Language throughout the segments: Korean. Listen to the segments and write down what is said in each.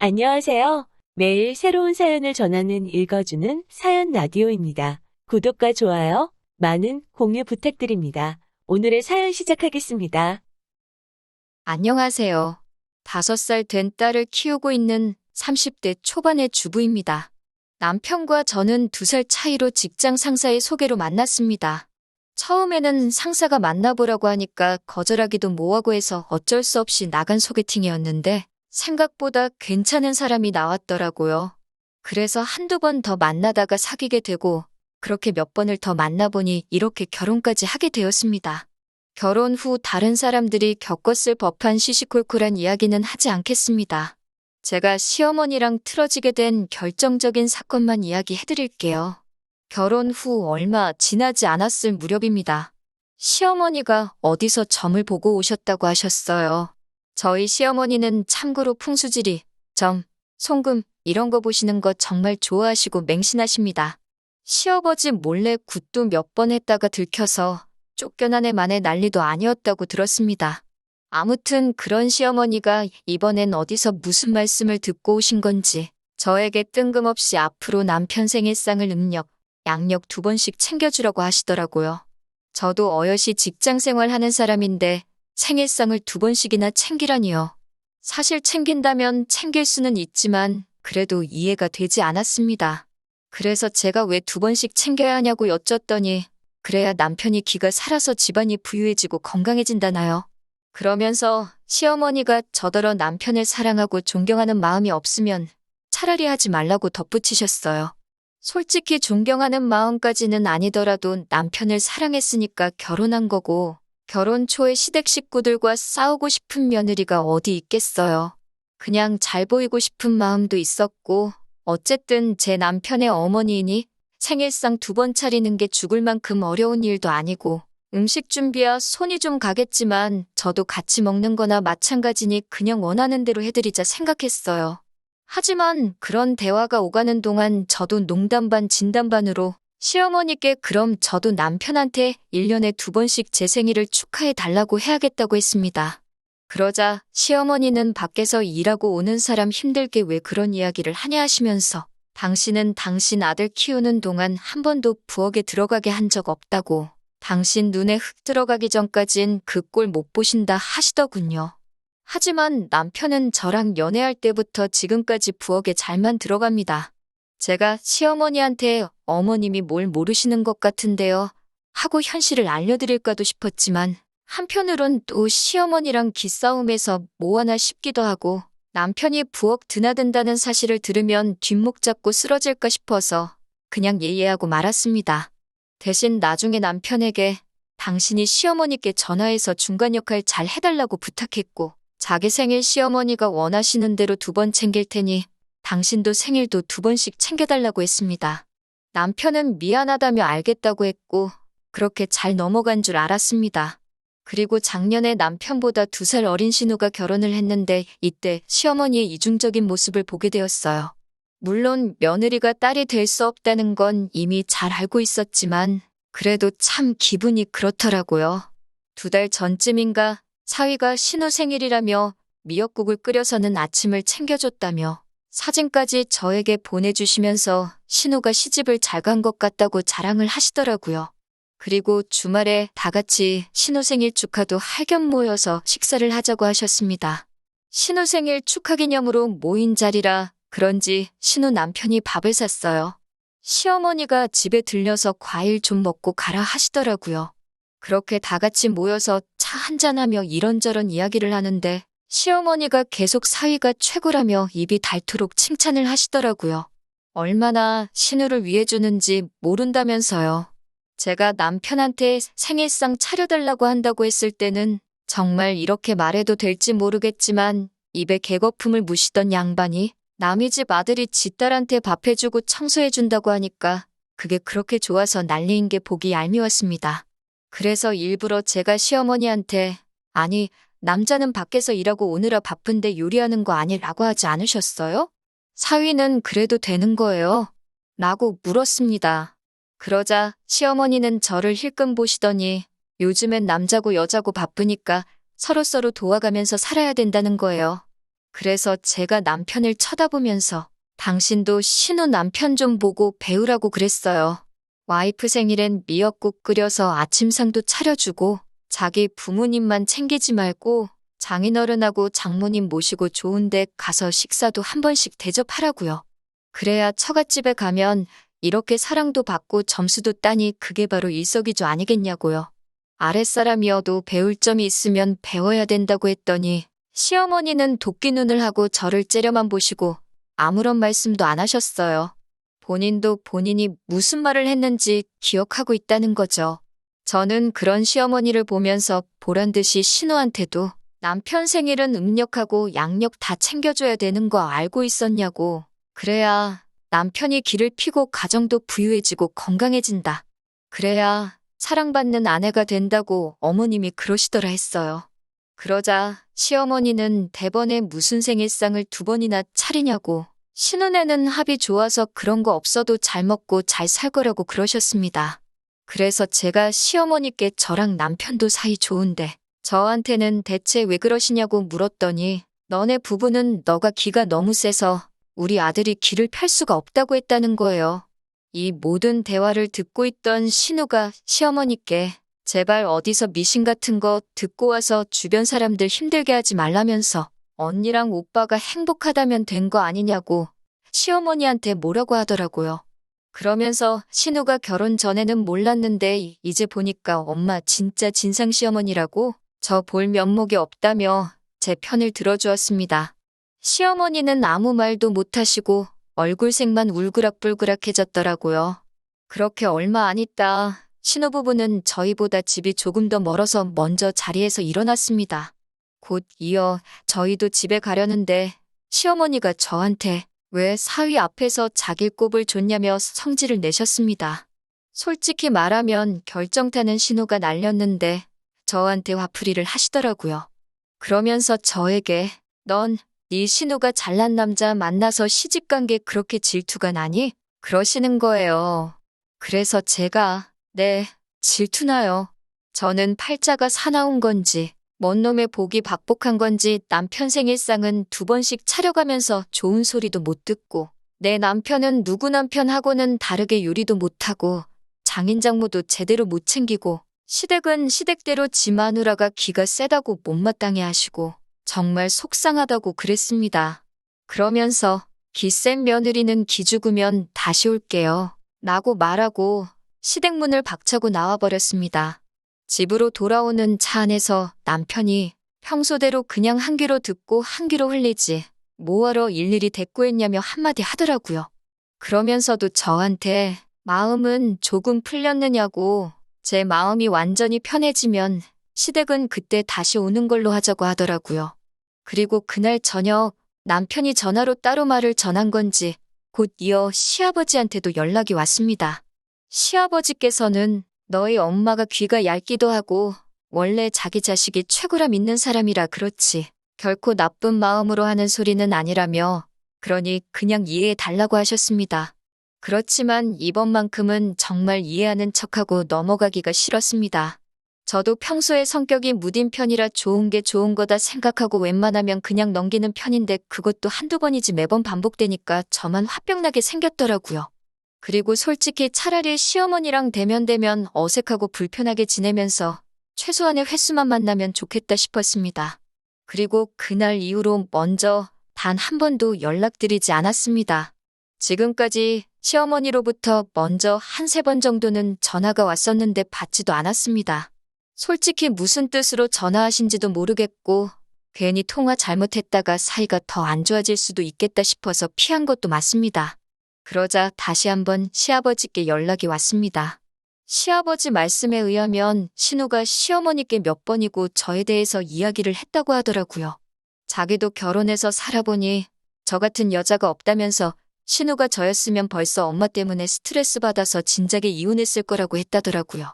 안녕하세요. 매일 새로운 사연을 전하는 읽어주는 사연 라디오입니다. 구독과 좋아요, 많은 공유 부탁드립니다. 오늘의 사연 시작하겠습니다. 안녕하세요. 5살 된 딸을 키우고 있는 30대 초반의 주부입니다. 남편과 저는 2살 차이로 직장 상사의 소개로 만났습니다. 처음에는 상사가 만나보라고 하니까 거절하기도 뭐하고 해서 어쩔 수 없이 나간 소개팅이었는데 생각보다 괜찮은 사람이 나왔더라고요. 그래서 한두 번 더 만나다가 사귀게 되고 그렇게 몇 번을 더 만나보니 이렇게 결혼까지 하게 되었습니다. 결혼 후 다른 사람들이 겪었을 법한 시시콜콜한 이야기는 하지 않겠습니다. 제가 시어머니랑 틀어지게 된 결정적인 사건만 이야기해드릴게요. 결혼 후 얼마 지나지 않았을 무렵입니다. 시어머니가 어디서 점을 보고 오셨다고 하셨어요. 저희 시어머니는 참고로 풍수지리, 점, 송금 이런 거 보시는 거 정말 좋아하시고 맹신하십니다. 시아버지 몰래 굿도 몇 번 했다가 들켜서 쫓겨난 만에 난리도 아니었다고 들었습니다. 아무튼 그런 시어머니가 이번엔 어디서 무슨 말씀을 듣고 오신 건지 저에게 뜬금없이 앞으로 남편 생일상을 양력 2번씩 챙겨주라고 하시더라고요. 저도 어여시 직장 생활하는 사람인데 생일상을 2번씩이나 챙기라니요. 사실 챙긴다면 챙길 수는 있지만 그래도 이해가 되지 않았습니다. 그래서 제가 왜 2번씩 챙겨야 하냐고 여쭸더니 그래야 남편이 기가 살아서 집안이 부유해지고 건강해진다나요. 그러면서 시어머니가 저더러 남편을 사랑하고 존경하는 마음이 없으면 차라리 하지 말라고 덧붙이셨어요. 솔직히 존경하는 마음까지는 아니더라도 남편을 사랑했으니까 결혼한 거고 결혼 초에 시댁 식구들과 싸우고 싶은 며느리가 어디 있겠어요. 그냥 잘 보이고 싶은 마음도 있었고 어쨌든 제 남편의 어머니이니 생일상 2번 차리는 게 죽을 만큼 어려운 일도 아니고 음식 준비야 손이 좀 가겠지만 저도 같이 먹는 거나 마찬가지니 그냥 원하는 대로 해드리자 생각했어요. 하지만 그런 대화가 오가는 동안 저도 농담 반 진담 반으로 시어머니께 그럼 저도 남편한테 1년에 2번씩 제 생일을 축하해 달라고 해야겠다고 했습니다. 그러자 시어머니는 밖에서 일하고 오는 사람 힘들게 왜 그런 이야기를 하냐 하시면서 당신은 당신 아들 키우는 동안 한 번도 부엌에 들어가게 한 적 없다고 당신 눈에 흙 들어가기 전까진 그 꼴 못 보신다 하시더군요. 하지만 남편은 저랑 연애할 때부터 지금까지 부엌에 잘만 들어갑니다. 제가 시어머니한테 어머님이 뭘 모르시는 것 같은데요 하고 현실을 알려드릴까도 싶었지만 한편으론 또 시어머니랑 기싸움에서 뭐하나 싶기도 하고 남편이 부엌 드나든다는 사실을 들으면 뒷목 잡고 쓰러질까 싶어서 그냥 예예하고 말았습니다. 대신 나중에 남편에게 당신이 시어머니께 전화해서 중간 역할 잘 해달라고 부탁했고 자기 생일 시어머니가 원하시는 대로 2번 챙길 테니 당신도 생일도 2번씩 챙겨달라고 했습니다. 남편은 미안하다며 알겠다고 했고 그렇게 잘 넘어간 줄 알았습니다. 그리고 작년에 남편보다 2살 어린 신우가 결혼을 했는데 이때 시어머니의 이중적인 모습을 보게 되었어요. 물론 며느리가 딸이 될 수 없다는 건 이미 잘 알고 있었지만 그래도 참 기분이 그렇더라고요. 2달 전쯤인가 사위가 신우 생일이라며 미역국을 끓여서는 아침을 챙겨줬다며 사진까지 저에게 보내주시면서 신우가 시집을 잘 간 것 같다고 자랑을 하시더라고요. 그리고 주말에 다 같이 신우 생일 축하도 할 겸 모여서 식사를 하자고 하셨습니다. 신우 생일 축하 기념으로 모인 자리라 그런지 신우 남편이 밥을 샀어요. 시어머니가 집에 들려서 과일 좀 먹고 가라 하시더라고요. 그렇게 다 같이 모여서 차 한잔하며 이런저런 이야기를 하는데 시어머니가 계속 사위가 최고라며 입이 닳도록 칭찬을 하시더라고요. 얼마나 신우를 위해 주는지 모른다면서요. 제가 남편한테 생일상 차려달라고 한다고 했을 때는 정말 이렇게 말해도 될지 모르겠지만 입에 개거품을 무시던 양반이 남의 집 아들이 지 딸한테 밥 해주고 청소해준다고 하니까 그게 그렇게 좋아서 난리인 게 보기 얄미웠습니다. 그래서 일부러 제가 시어머니한테 아니 남자는 밖에서 일하고 오느라 바쁜데 요리하는 거 아니라고 하지 않으셨어요? 사위는 그래도 되는 거예요? 라고 물었습니다. 그러자 시어머니는 저를 힐끔 보시더니 요즘엔 남자고 여자고 바쁘니까 서로서로 도와가면서 살아야 된다는 거예요. 그래서 제가 남편을 쳐다보면서 당신도 신우 남편 좀 보고 배우라고 그랬어요. 와이프 생일엔 미역국 끓여서 아침상도 차려주고 자기 부모님만 챙기지 말고 장인어른하고 장모님 모시고 좋은 데 가서 식사도 한 번씩 대접하라고요. 그래야 처갓집에 가면 이렇게 사랑도 받고 점수도 따니 그게 바로 일석이조 아니겠냐고요. 아랫사람이어도 배울 점이 있으면 배워야 된다고 했더니 시어머니는 도끼 눈을 하고 저를 째려만 보시고 아무런 말씀도 안 하셨어요. 본인도 본인이 무슨 말을 했는지 기억하고 있다는 거죠. 저는 그런 시어머니를 보면서 보란듯이 신우한테도 남편 생일은 음력하고 양력 다 챙겨줘야 되는 거 알고 있었냐고. 그래야 남편이 길을 피고 가정도 부유해지고 건강해진다. 그래야 사랑받는 아내가 된다고 어머님이 그러시더라 했어요. 그러자 시어머니는 대번에 무슨 생일상을 2번이나 차리냐고 신혼에는 합이 좋아서 그런 거 없어도 잘 먹고 잘 살 거라고 그러셨습니다. 그래서 제가 시어머니께 저랑 남편도 사이 좋은데 저한테는 대체 왜 그러시냐고 물었더니 너네 부부는 너가 기가 너무 세서 우리 아들이 길을 펼 수가 없다고 했다는 거예요. 이 모든 대화를 듣고 있던 신우가 시어머니께 제발 어디서 미신 같은 거 듣고 와서 주변 사람들 힘들게 하지 말라면서 언니랑 오빠가 행복하다면 된 거 아니냐고 시어머니한테 뭐라고 하더라고요. 그러면서 신우가 결혼 전에는 몰랐는데 이제 보니까 엄마 진짜 진상 시어머니라고 저 볼 면목이 없다며 제 편을 들어주었습니다. 시어머니는 아무 말도 못하시고 얼굴색만 울그락불그락해졌더라고요. 그렇게 얼마 안 있다 신우부부는 저희보다 집이 조금 더 멀어서 먼저 자리에서 일어났습니다. 곧 이어 저희도 집에 가려는데 시어머니가 저한테 왜 사위 앞에서 자기 꼽을 줬냐며 성질을 내셨습니다. 솔직히 말하면 결정타는 신우가 날렸는데 저한테 화풀이를 하시더라고요. 그러면서 저에게 넌 네 신우가 잘난 남자 만나서 시집간 게 그렇게 질투가 나니? 그러시는 거예요. 그래서 제가 네, 질투나요. 저는 팔자가 사나운 건지 먼 놈의 복이 박복한 건지 남편 생일상은 2번씩 차려가면서 좋은 소리도 못 듣고 내 남편은 누구 남편하고는 다르게 요리도 못하고 장인장모도 제대로 못 챙기고 시댁은 시댁대로 지 마누라가 기가 세다고 못마땅해 하시고 정말 속상하다고 그랬습니다. 그러면서 기센 며느리는 기죽으면 다시 올게요. 라고 말하고 시댁문을 박차고 나와버렸습니다. 집으로 돌아오는 차 안에서 남편이 평소대로 그냥 한 귀로 듣고 한 귀로 흘리지 뭐하러 일일이 대꾸했냐며 한마디 하더라고요. 그러면서도 저한테 마음은 조금 풀렸느냐고 제 마음이 완전히 편해지면 시댁은 그때 다시 오는 걸로 하자고 하더라고요. 그리고 그날 저녁 남편이 전화로 따로 말을 전한 건지 곧 이어 시아버지한테도 연락이 왔습니다. 시아버지께서는 너희 엄마가 귀가 얇기도 하고 원래 자기 자식이 최고라 믿는 사람이라 그렇지 결코 나쁜 마음으로 하는 소리는 아니라며 그러니 그냥 이해해 달라고 하셨습니다. 그렇지만 이번만큼은 정말 이해하는 척하고 넘어가기가 싫었습니다. 저도 평소에 성격이 무딘 편이라 좋은 게 좋은 거다 생각하고 웬만하면 그냥 넘기는 편인데 그것도 한두 번이지 매번 반복되니까 저만 화병나게 생겼더라고요. 그리고 솔직히 차라리 시어머니랑 대면대면 어색하고 불편하게 지내면서 최소한의 횟수만 만나면 좋겠다 싶었습니다. 그리고 그날 이후로 먼저 단 한 번도 연락드리지 않았습니다. 지금까지 시어머니로부터 먼저 한 3번 정도는 전화가 왔었는데 받지도 않았습니다. 솔직히 무슨 뜻으로 전화하신지도 모르겠고 괜히 통화 잘못했다가 사이가 더 안 좋아질 수도 있겠다 싶어서 피한 것도 맞습니다. 그러자 다시 한번 시아버지께 연락이 왔습니다. 시아버지 말씀에 의하면 신우가 시어머니께 몇 번이고 저에 대해서 이야기를 했다고 하더라고요. 자기도 결혼해서 살아보니 저 같은 여자가 없다면서 신우가 저였으면 벌써 엄마 때문에 스트레스 받아서 진작에 이혼했을 거라고 했다더라고요.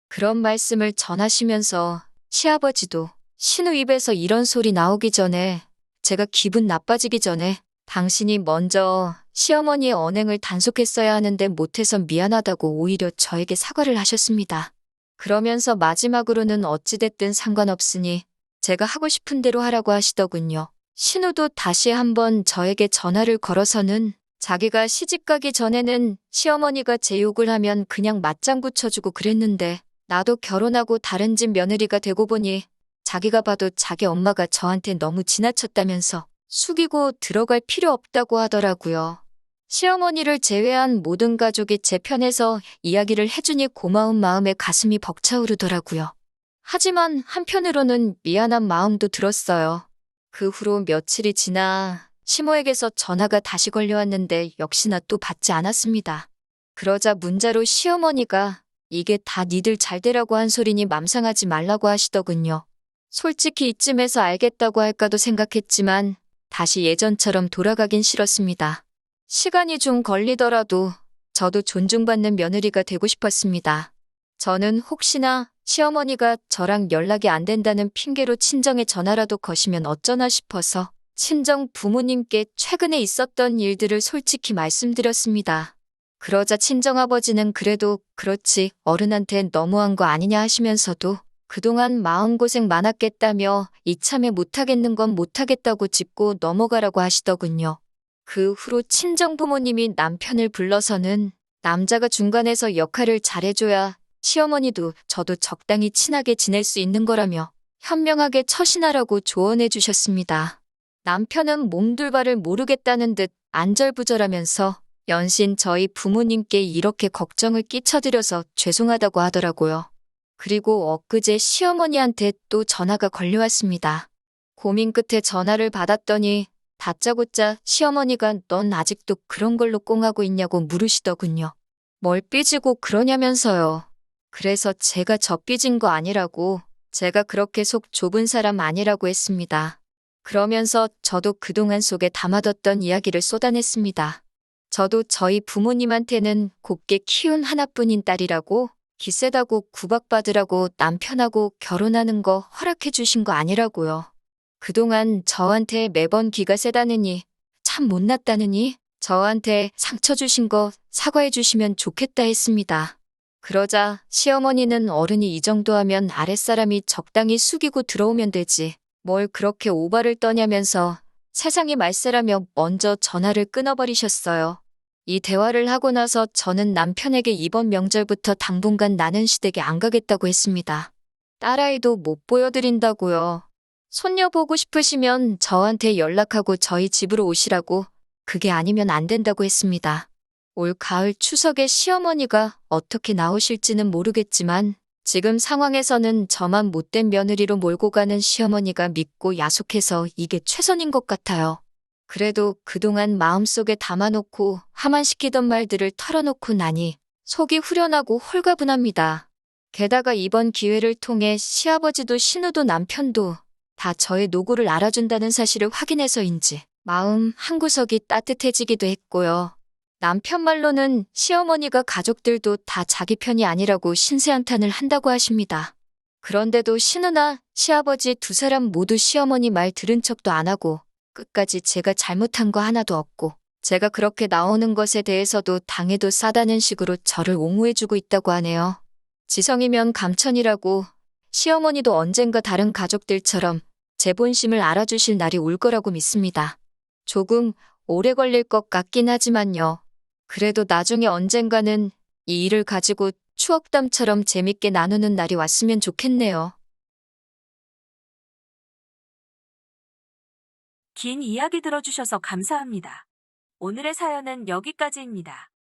그런 말씀을 전하시면서 시아버지도 신우 입에서 이런 소리 나오기 전에 제가 기분 나빠지기 전에 당신이 먼저 시어머니의 언행을 단속했어야 하는데 못해서 미안하다고 오히려 저에게 사과를 하셨습니다. 그러면서 마지막으로는 어찌됐든 상관없으니 제가 하고 싶은 대로 하라고 하시더군요. 신우도 다시 한번 저에게 전화를 걸어서는 자기가 시집가기 전에는 시어머니가 제 욕을 하면 그냥 맞장구 쳐주고 그랬는데 나도 결혼하고 다른 집 며느리가 되고 보니 자기가 봐도 자기 엄마가 저한테 너무 지나쳤다면서 숙이고 들어갈 필요 없다고 하더라고요. 시어머니를 제외한 모든 가족이 제 편에서 이야기를 해주니 고마운 마음에 가슴이 벅차오르더라고요. 하지만 한편으로는 미안한 마음도 들었어요. 그 후로 며칠이 지나 시모에게서 전화가 다시 걸려왔는데 역시나 또 받지 않았습니다. 그러자 문자로 시어머니가 이게 다 니들 잘 되라고 한 소리니 맘상하지 말라고 하시더군요. 솔직히 이쯤에서 알겠다고 할까도 생각했지만 다시 예전처럼 돌아가긴 싫었습니다. 시간이 좀 걸리더라도 저도 존중받는 며느리가 되고 싶었습니다. 저는 혹시나 시어머니가 저랑 연락이 안 된다는 핑계로 친정에 전화라도 거시면 어쩌나 싶어서 친정 부모님께 최근에 있었던 일들을 솔직히 말씀드렸습니다. 그러자 친정아버지는 그래도 그렇지 어른한테 너무한 거 아니냐 하시면서도 그동안 마음고생 많았겠다며 이참에 못하겠는 건 못하겠다고 짚고 넘어가라고 하시더군요. 그 후로 친정 부모님이 남편을 불러서는 남자가 중간에서 역할을 잘해줘야 시어머니도 저도 적당히 친하게 지낼 수 있는 거라며 현명하게 처신하라고 조언해 주셨습니다. 남편은 몸둘바를 모르겠다는 듯 안절부절하면서 연신 저희 부모님께 이렇게 걱정을 끼쳐드려서 죄송하다고 하더라고요. 그리고 엊그제 시어머니한테 또 전화가 걸려왔습니다. 고민 끝에 전화를 받았더니 다짜고짜 시어머니가 넌 아직도 그런 걸로 꽁하고 있냐고 물으시더군요. 뭘 삐지고 그러냐면서요. 그래서 제가 저 삐진 거 아니라고, 제가 그렇게 속 좁은 사람 아니라고 했습니다. 그러면서 저도 그동안 속에 담아뒀던 이야기를 쏟아냈습니다. 저도 저희 부모님한테는 곱게 키운 하나뿐인 딸이라고, 기세다고 구박받으라고 남편하고 결혼하는 거 허락해 주신 거 아니라고요. 그동안 저한테 매번 기가 세다느니, 참 못났다느니, 저한테 상처 주신 거 사과해 주시면 좋겠다 했습니다. 그러자 시어머니는 어른이 이 정도 하면 아랫사람이 적당히 숙이고 들어오면 되지. 뭘 그렇게 오바를 떠냐면서 세상이 말세라며 먼저 전화를 끊어버리셨어요. 이 대화를 하고 나서 저는 남편에게 이번 명절부터 당분간 나는 시댁에 안 가겠다고 했습니다. 딸아이도 못 보여드린다고요. 손녀 보고 싶으시면 저한테 연락하고 저희 집으로 오시라고, 그게 아니면 안 된다고 했습니다. 올 가을 추석에 시어머니가 어떻게 나오실지는 모르겠지만 지금 상황에서는 저만 못된 며느리로 몰고 가는 시어머니가 믿고 야속해서 이게 최선인 것 같아요. 그래도 그동안 마음속에 담아놓고 하만시키던 말들을 털어놓고 나니 속이 후련하고 홀가분합니다. 게다가 이번 기회를 통해 시아버지도 신우도 남편도 다 저의 노고를 알아준다는 사실을 확인해서인지 마음 한구석이 따뜻해지기도 했고요. 남편 말로는 시어머니가 가족들도 다 자기 편이 아니라고 신세한탄을 한다고 하십니다. 그런데도 신우나 시아버지 두 사람 모두 시어머니 말 들은 척도 안 하고 끝까지 제가 잘못한 거 하나도 없고 제가 그렇게 나오는 것에 대해서도 당해도 싸다는 식으로 저를 옹호해주고 있다고 하네요. 지성이면 감천이라고 시어머니도 언젠가 다른 가족들처럼 제 본심을 알아주실 날이 올 거라고 믿습니다. 조금 오래 걸릴 것 같긴 하지만요. 그래도 나중에 언젠가는 이 일을 가지고 추억담처럼 재밌게 나누는 날이 왔으면 좋겠네요. 긴 이야기 들어주셔서 감사합니다. 오늘의 사연은 여기까지입니다.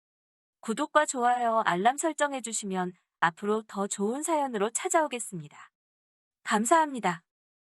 구독과 좋아요, 알람 설정해주시면 앞으로 더 좋은 사연으로 찾아오겠습니다. 감사합니다.